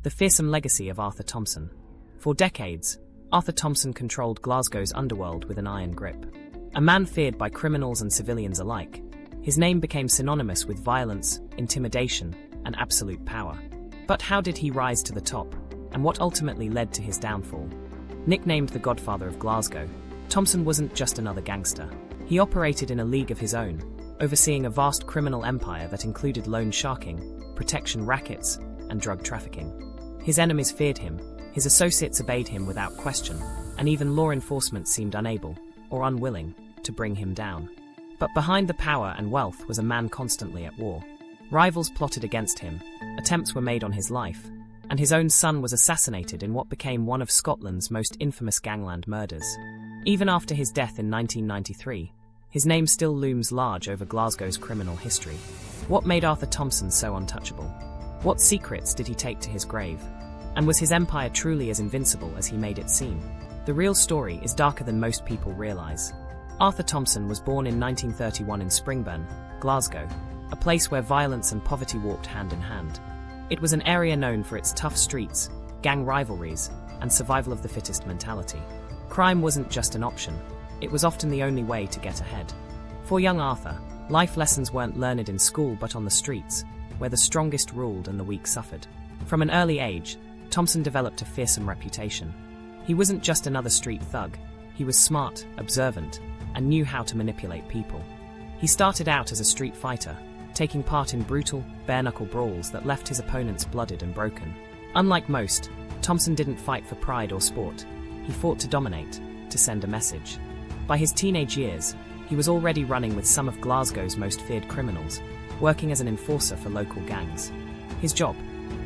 The fearsome legacy of Arthur Thompson. For decades, Arthur Thompson controlled Glasgow's underworld with an iron grip. A man feared by criminals and civilians alike, his name became synonymous with violence, intimidation, and absolute power. But how did he rise to the top, and what ultimately led to his downfall? Nicknamed the Godfather of Glasgow, Thompson wasn't just another gangster. He operated in a league of his own, overseeing a vast criminal empire that included loan sharking, protection rackets, and drug trafficking. His enemies feared him, his associates obeyed him without question, and even law enforcement seemed unable, or unwilling, to bring him down. But behind the power and wealth was a man constantly at war. Rivals plotted against him, attempts were made on his life, and his own son was assassinated in what became one of Scotland's most infamous gangland murders. Even after his death in 1993, his name still looms large over Glasgow's criminal history. What made Arthur Thompson so untouchable? What secrets did he take to his grave? And was his empire truly as invincible as he made it seem? The real story is darker than most people realize. Arthur Thompson was born in 1931 in Springburn, Glasgow, a place where violence and poverty walked hand in hand. It was an area known for its tough streets, gang rivalries, and survival of the fittest mentality. Crime wasn't just an option, it was often the only way to get ahead. For young Arthur, life lessons weren't learned in school but on the streets, where the strongest ruled and the weak suffered. From an early age, Thompson developed a fearsome reputation. He wasn't just another street thug, he was smart, observant, and knew how to manipulate people. He started out as a street fighter, taking part in brutal, bare-knuckle brawls that left his opponents blooded and broken. Unlike most, Thompson didn't fight for pride or sport. He fought to dominate, to send a message. By his teenage years, he was already running with some of Glasgow's most feared criminals, working as an enforcer for local gangs. His job?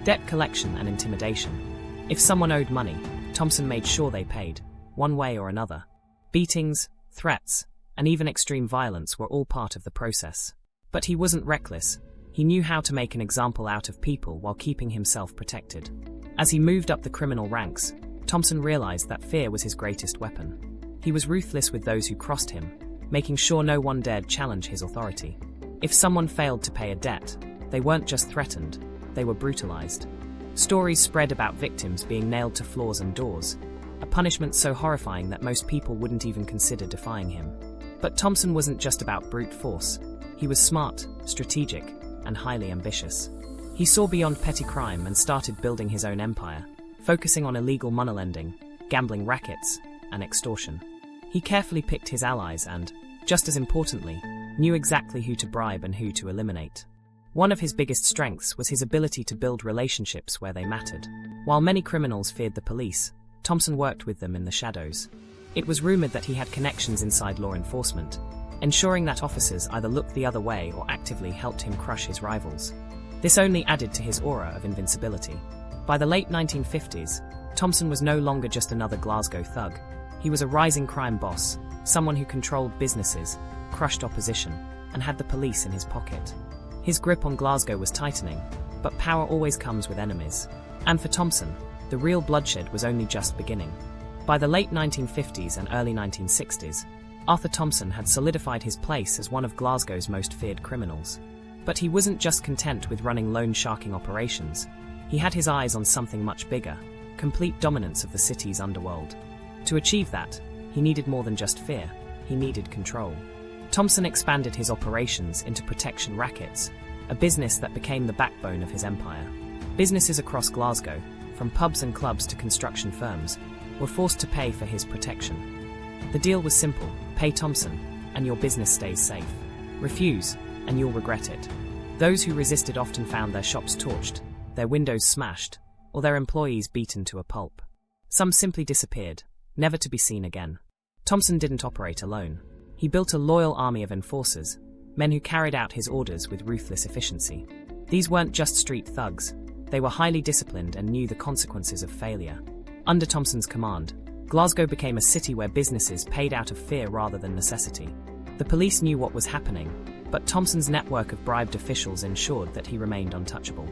Debt collection and intimidation. If someone owed money, Thompson made sure they paid, one way or another. Beatings, threats, and even extreme violence were all part of the process. But he wasn't reckless. He knew how to make an example out of people while keeping himself protected. As he moved up the criminal ranks, Thompson realized that fear was his greatest weapon. He was ruthless with those who crossed him, making sure no one dared challenge his authority. If someone failed to pay a debt, they weren't just threatened, they were brutalized. Stories spread about victims being nailed to floors and doors, a punishment so horrifying that most people wouldn't even consider defying him. But Thompson wasn't just about brute force. He was smart, strategic, and highly ambitious. He saw beyond petty crime and started building his own empire, focusing on illegal moneylending, gambling rackets, and extortion. He carefully picked his allies and, just as importantly, knew exactly who to bribe and who to eliminate. One of his biggest strengths was his ability to build relationships where they mattered. While many criminals feared the police, Thompson worked with them in the shadows. It was rumored that he had connections inside law enforcement, ensuring that officers either looked the other way or actively helped him crush his rivals. This only added to his aura of invincibility. By the late 1950s, Thompson was no longer just another Glasgow thug. He was a rising crime boss, someone who controlled businesses, crushed opposition, and had the police in his pocket. His grip on Glasgow was tightening, but power always comes with enemies. And for Thompson, the real bloodshed was only just beginning. By the late 1950s and early 1960s, Arthur Thompson had solidified his place as one of Glasgow's most feared criminals. But he wasn't just content with running loan sharking operations. He had his eyes on something much bigger, complete dominance of the city's underworld. To achieve that, he needed more than just fear, he needed control. Thompson expanded his operations into protection rackets, a business that became the backbone of his empire. Businesses across Glasgow, from pubs and clubs to construction firms, were forced to pay for his protection. The deal was simple: pay Thompson, and your business stays safe. Refuse, and you'll regret it. Those who resisted often found their shops torched, their windows smashed, or their employees beaten to a pulp. Some simply disappeared, never to be seen again. Thompson didn't operate alone. He built a loyal army of enforcers, men who carried out his orders with ruthless efficiency. These weren't just street thugs, they were highly disciplined and knew the consequences of failure. Under Thompson's command, Glasgow became a city where businesses paid out of fear rather than necessity. The police knew what was happening, but Thompson's network of bribed officials ensured that he remained untouchable.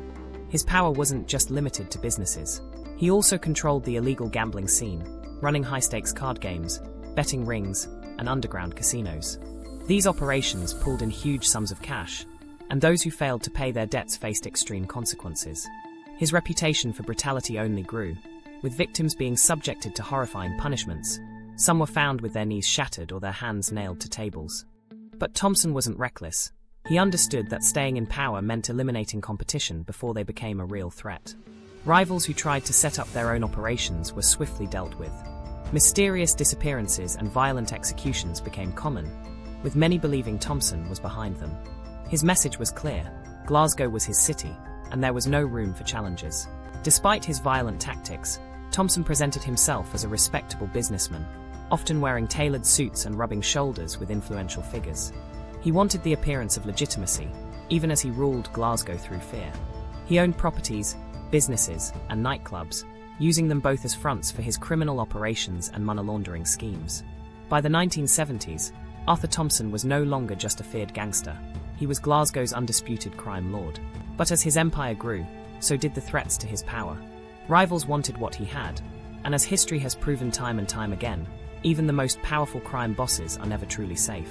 His power wasn't just limited to businesses. He also controlled the illegal gambling scene, running high-stakes card games, betting rings, and underground casinos. These operations pulled in huge sums of cash, and those who failed to pay their debts faced extreme consequences. His reputation for brutality only grew, with victims being subjected to horrifying punishments. Some were found with their knees shattered or their hands nailed to tables. But Thompson wasn't reckless. He understood that staying in power meant eliminating competition before they became a real threat. Rivals who tried to set up their own operations were swiftly dealt with. Mysterious disappearances and violent executions became common, with many believing Thompson was behind them. His message was clear: Glasgow was his city, and there was no room for challenges. Despite his violent tactics, Thompson presented himself as a respectable businessman, often wearing tailored suits and rubbing shoulders with influential figures. He wanted the appearance of legitimacy, even as he ruled Glasgow through fear. He owned properties, businesses, and nightclubs, using them both as fronts for his criminal operations and money laundering schemes. By the 1970s, Arthur Thompson was no longer just a feared gangster. He was Glasgow's undisputed crime lord. But as his empire grew, so did the threats to his power. Rivals wanted what he had, and as history has proven time and time again, even the most powerful crime bosses are never truly safe.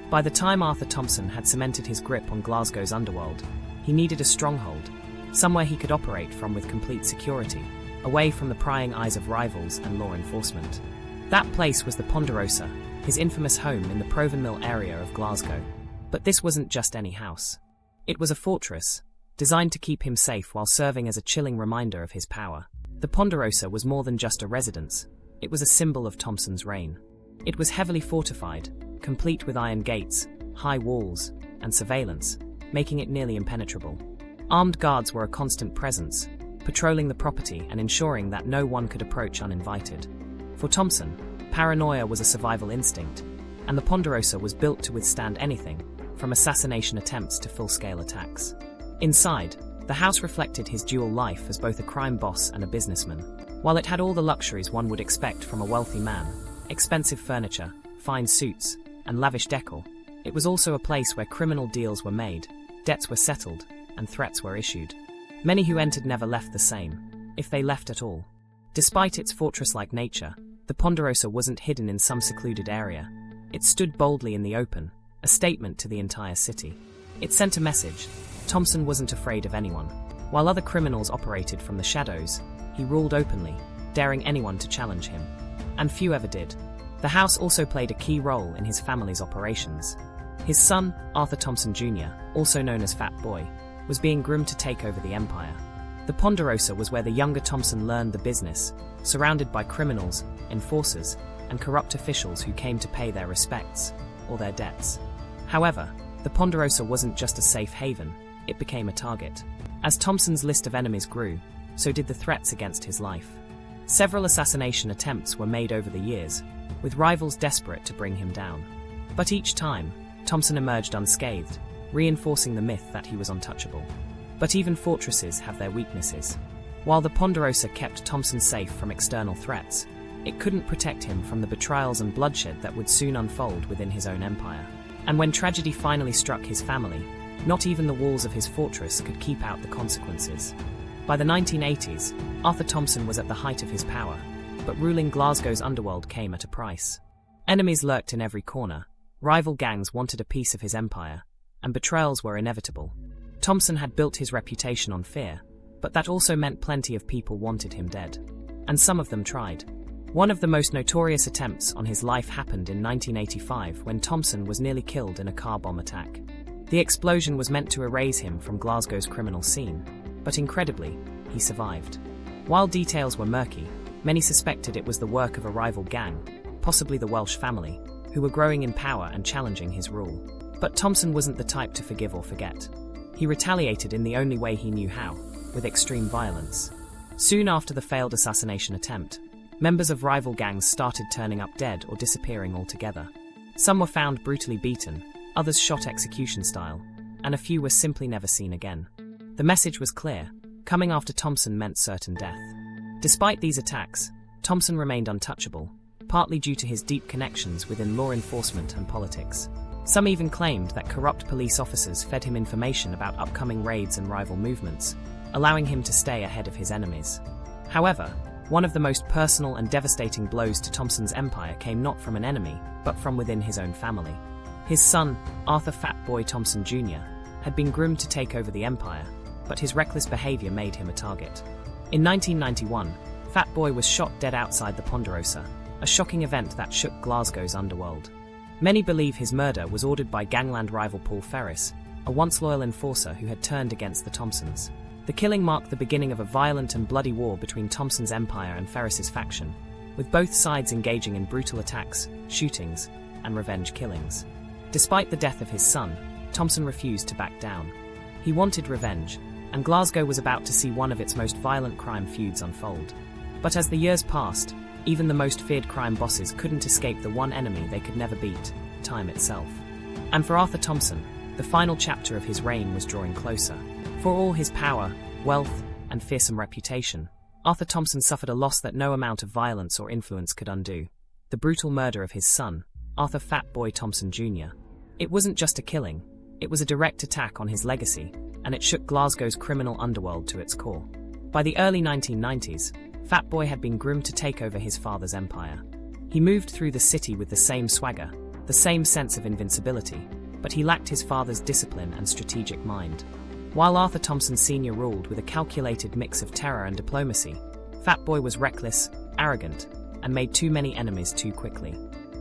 By the time Arthur Thompson had cemented his grip on Glasgow's underworld, he needed a stronghold, somewhere he could operate from with complete security, away from the prying eyes of rivals and law enforcement. That place was the Ponderosa, his infamous home in the Proven Mill area of Glasgow. But this wasn't just any house. It was a fortress, designed to keep him safe while serving as a chilling reminder of his power. The Ponderosa was more than just a residence. It was a symbol of Thompson's reign. It was heavily fortified, complete with iron gates, high walls, and surveillance, making it nearly impenetrable. Armed guards were a constant presence, patrolling the property and ensuring that no one could approach uninvited. For Thompson, paranoia was a survival instinct, and the Ponderosa was built to withstand anything, from assassination attempts to full-scale attacks. Inside, the house reflected his dual life as both a crime boss and a businessman. While it had all the luxuries one would expect from a wealthy man, expensive furniture, fine suits, and lavish decor, it was also a place where criminal deals were made, debts were settled, and threats were issued. Many who entered never left the same, if they left at all. Despite its fortress-like nature, the Ponderosa wasn't hidden in some secluded area. It stood boldly in the open, a statement to the entire city. It sent a message: Thompson wasn't afraid of anyone. While other criminals operated from the shadows, he ruled openly, daring anyone to challenge him. And few ever did. The house also played a key role in his family's operations. His son, Arthur Thompson Jr., also known as Fat Boy, was being groomed to take over the empire. The Ponderosa was where the younger Thompson learned the business, surrounded by criminals, enforcers, and corrupt officials who came to pay their respects, or their debts. However, the Ponderosa wasn't just a safe haven, it became a target. As Thompson's list of enemies grew, so did the threats against his life. Several assassination attempts were made over the years, with rivals desperate to bring him down. But each time, Thompson emerged unscathed, reinforcing the myth that he was untouchable. But even fortresses have their weaknesses. While the Ponderosa kept Thompson safe from external threats, it couldn't protect him from the betrayals and bloodshed that would soon unfold within his own empire. And when tragedy finally struck his family, not even the walls of his fortress could keep out the consequences. By the 1980s, Arthur Thompson was at the height of his power, but ruling Glasgow's underworld came at a price. Enemies lurked in every corner, rival gangs wanted a piece of his empire, and betrayals were inevitable. Thompson had built his reputation on fear, but that also meant plenty of people wanted him dead. And some of them tried. One of the most notorious attempts on his life happened in 1985 when Thompson was nearly killed in a car bomb attack. The explosion was meant to erase him from Glasgow's criminal scene, but incredibly, he survived. While details were murky, many suspected it was the work of a rival gang, possibly the Welsh family, who were growing in power and challenging his rule. But Thompson wasn't the type to forgive or forget. He retaliated in the only way he knew how, with extreme violence. Soon after the failed assassination attempt, members of rival gangs started turning up dead or disappearing altogether. Some were found brutally beaten, others shot execution style, and a few were simply never seen again. The message was clear: coming after Thompson meant certain death. Despite these attacks, Thompson remained untouchable, partly due to his deep connections within law enforcement and politics. Some even claimed that corrupt police officers fed him information about upcoming raids and rival movements, allowing him to stay ahead of his enemies. However, one of the most personal and devastating blows to Thompson's empire came not from an enemy, but from within his own family. His son, Arthur Fat Boy Thompson Jr., had been groomed to take over the empire, but his reckless behavior made him a target. In 1991, Fat Boy was shot dead outside the Ponderosa, a shocking event that shook Glasgow's underworld. Many believe his murder was ordered by gangland rival Paul Ferris, a once loyal enforcer who had turned against the Thompsons. The killing marked the beginning of a violent and bloody war between Thompson's empire and Ferris's faction, with both sides engaging in brutal attacks, shootings, and revenge killings. Despite the death of his son, Thompson refused to back down. He wanted revenge, and Glasgow was about to see one of its most violent crime feuds unfold. But as the years passed, even the most feared crime bosses couldn't escape the one enemy they could never beat: time itself. And for Arthur Thompson, the final chapter of his reign was drawing closer. For all his power, wealth, and fearsome reputation, Arthur Thompson suffered a loss that no amount of violence or influence could undo: the brutal murder of his son, Arthur Fat Boy Thompson Jr. It wasn't just a killing, it was a direct attack on his legacy, and it shook Glasgow's criminal underworld to its core. By the early 1990s, Fat Boy had been groomed to take over his father's empire. He moved through the city with the same swagger, the same sense of invincibility, but he lacked his father's discipline and strategic mind. While Arthur Thompson Sr. ruled with a calculated mix of terror and diplomacy, Fat Boy was reckless, arrogant, and made too many enemies too quickly.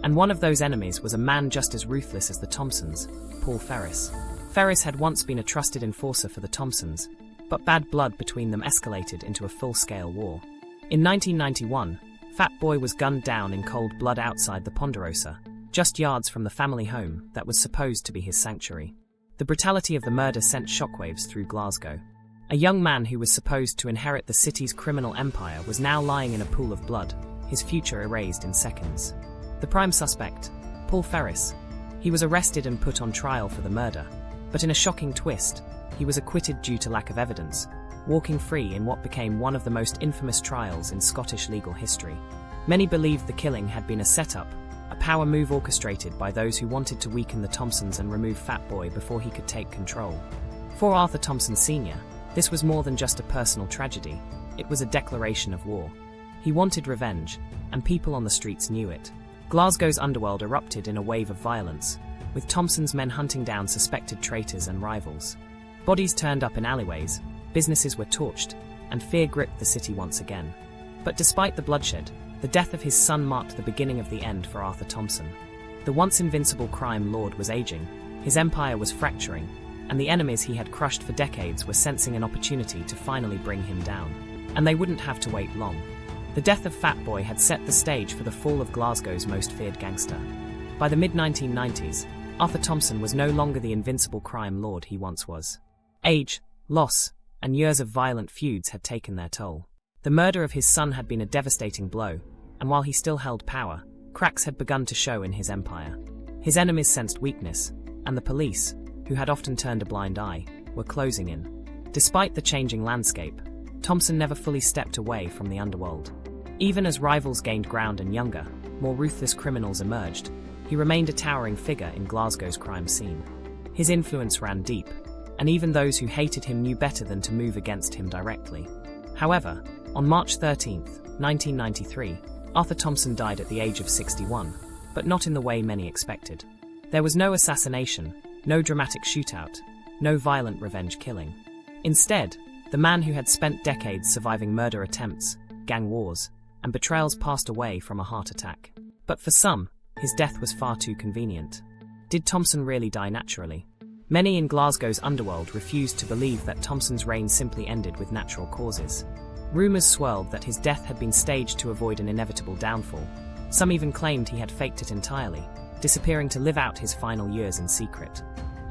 And one of those enemies was a man just as ruthless as the Thompsons, Paul Ferris. Ferris had once been a trusted enforcer for the Thompsons, but bad blood between them escalated into a full-scale war. In 1991, Fat Boy was gunned down in cold blood outside the Ponderosa, just yards from the family home that was supposed to be his sanctuary. The brutality of the murder sent shockwaves through Glasgow. A young man who was supposed to inherit the city's criminal empire was now lying in a pool of blood, his future erased in seconds. The prime suspect, Paul Ferris, he was arrested and put on trial for the murder, but in a shocking twist, he was acquitted due to lack of evidence, walking free in what became one of the most infamous trials in Scottish legal history. Many believed the killing had been a setup, a power move orchestrated by those who wanted to weaken the Thompsons and remove Fat Boy before he could take control. For Arthur Thompson Sr., this was more than just a personal tragedy, it was a declaration of war. He wanted revenge, and people on the streets knew it. Glasgow's underworld erupted in a wave of violence, with Thompson's men hunting down suspected traitors and rivals. Bodies turned up in alleyways, businesses were torched, and fear gripped the city once again. But despite the bloodshed, the death of his son marked the beginning of the end for Arthur Thompson. The once invincible crime lord was aging, his empire was fracturing, and the enemies he had crushed for decades were sensing an opportunity to finally bring him down. And they wouldn't have to wait long. The death of Fat Boy had set the stage for the fall of Glasgow's most feared gangster. By the mid-1990s, Arthur Thompson was no longer the invincible crime lord he once was. Age, loss, and years of violent feuds had taken their toll. The murder of his son had been a devastating blow, and while he still held power, cracks had begun to show in his empire. His enemies sensed weakness, and the police, who had often turned a blind eye, were closing in. Despite the changing landscape, Thompson never fully stepped away from the underworld. Even as rivals gained ground and younger, more ruthless criminals emerged, he remained a towering figure in Glasgow's crime scene. His influence ran deep, and even those who hated him knew better than to move against him directly. However, on March 13, 1993, Arthur Thompson died at the age of 61, but not in the way many expected. There was no assassination, no dramatic shootout, no violent revenge killing. Instead, the man who had spent decades surviving murder attempts, gang wars, and betrayals passed away from a heart attack. But for some, his death was far too convenient. Did Thompson really die naturally? Many in Glasgow's underworld refused to believe that Thompson's reign simply ended with natural causes. Rumours swirled that his death had been staged to avoid an inevitable downfall. Some even claimed he had faked it entirely, disappearing to live out his final years in secret.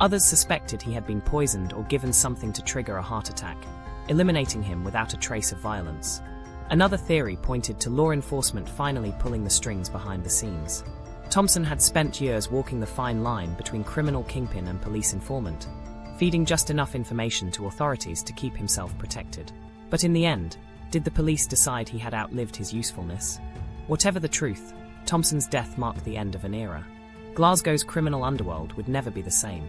Others suspected he had been poisoned or given something to trigger a heart attack, eliminating him without a trace of violence. Another theory pointed to law enforcement finally pulling the strings behind the scenes. Thompson had spent years walking the fine line between criminal kingpin and police informant, feeding just enough information to authorities to keep himself protected. But in the end, did the police decide he had outlived his usefulness? Whatever the truth, Thompson's death marked the end of an era. Glasgow's criminal underworld would never be the same.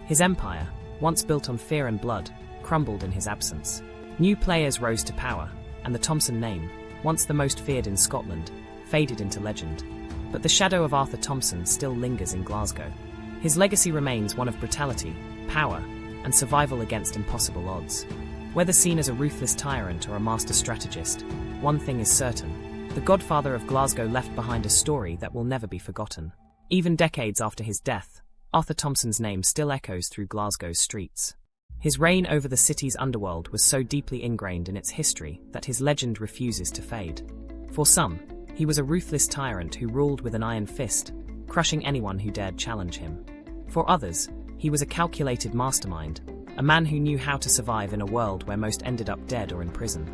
His empire, once built on fear and blood, crumbled in his absence. New players rose to power, and the Thompson name, once the most feared in Scotland, faded into legend. But the shadow of Arthur Thompson still lingers in Glasgow. His legacy remains one of brutality, power, and survival against impossible odds. Whether seen as a ruthless tyrant or a master strategist, one thing is certain: the Godfather of Glasgow left behind a story that will never be forgotten. Even decades after his death, Arthur Thompson's name still echoes through Glasgow's streets. His reign over the city's underworld was so deeply ingrained in its history that his legend refuses to fade. For some, he was a ruthless tyrant who ruled with an iron fist, crushing anyone who dared challenge him. For others, he was a calculated mastermind, a man who knew how to survive in a world where most ended up dead or in prison.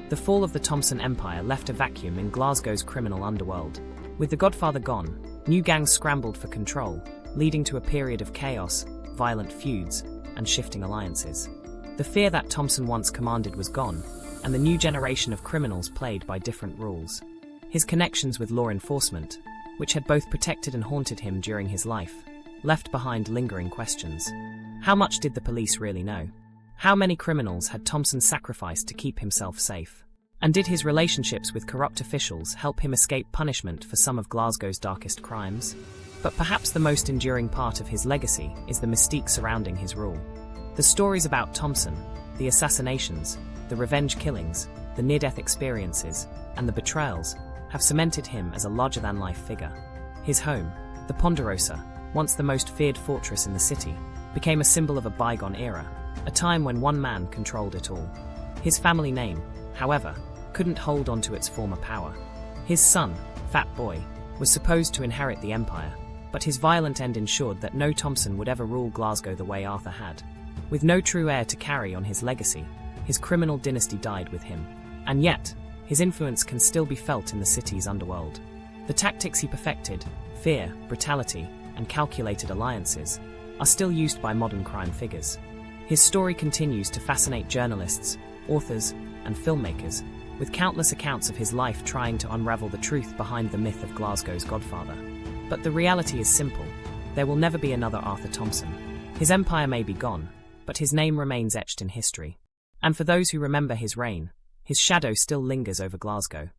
The fall of the Thompson Empire left a vacuum in Glasgow's criminal underworld. With the Godfather gone, new gangs scrambled for control, leading to a period of chaos, violent feuds, and shifting alliances. The fear that Thompson once commanded was gone, and the new generation of criminals played by different rules. His connections with law enforcement, which had both protected and haunted him during his life, left behind lingering questions. How much did the police really know? How many criminals had Thompson sacrificed to keep himself safe? And did his relationships with corrupt officials help him escape punishment for some of Glasgow's darkest crimes? But perhaps the most enduring part of his legacy is the mystique surrounding his rule. The stories about Thompson, the assassinations, the revenge killings, the near-death experiences, and the betrayals have cemented him as a larger-than-life figure. His home, the Ponderosa, once the most feared fortress in the city, became a symbol of a bygone era, a time when one man controlled it all. His family name, however, couldn't hold on to its former power. His son, Fat Boy, was supposed to inherit the empire, but his violent end ensured that no Thompson would ever rule Glasgow the way Arthur had. With no true heir to carry on his legacy, his criminal dynasty died with him. And yet, his influence can still be felt in the city's underworld. The tactics he perfected, fear, brutality, and calculated alliances, are still used by modern crime figures. His story continues to fascinate journalists, authors, and filmmakers, with countless accounts of his life trying to unravel the truth behind the myth of Glasgow's Godfather. But the reality is simple: there will never be another Arthur Thompson. His empire may be gone, but his name remains etched in history. And for those who remember his reign, his shadow still lingers over Glasgow.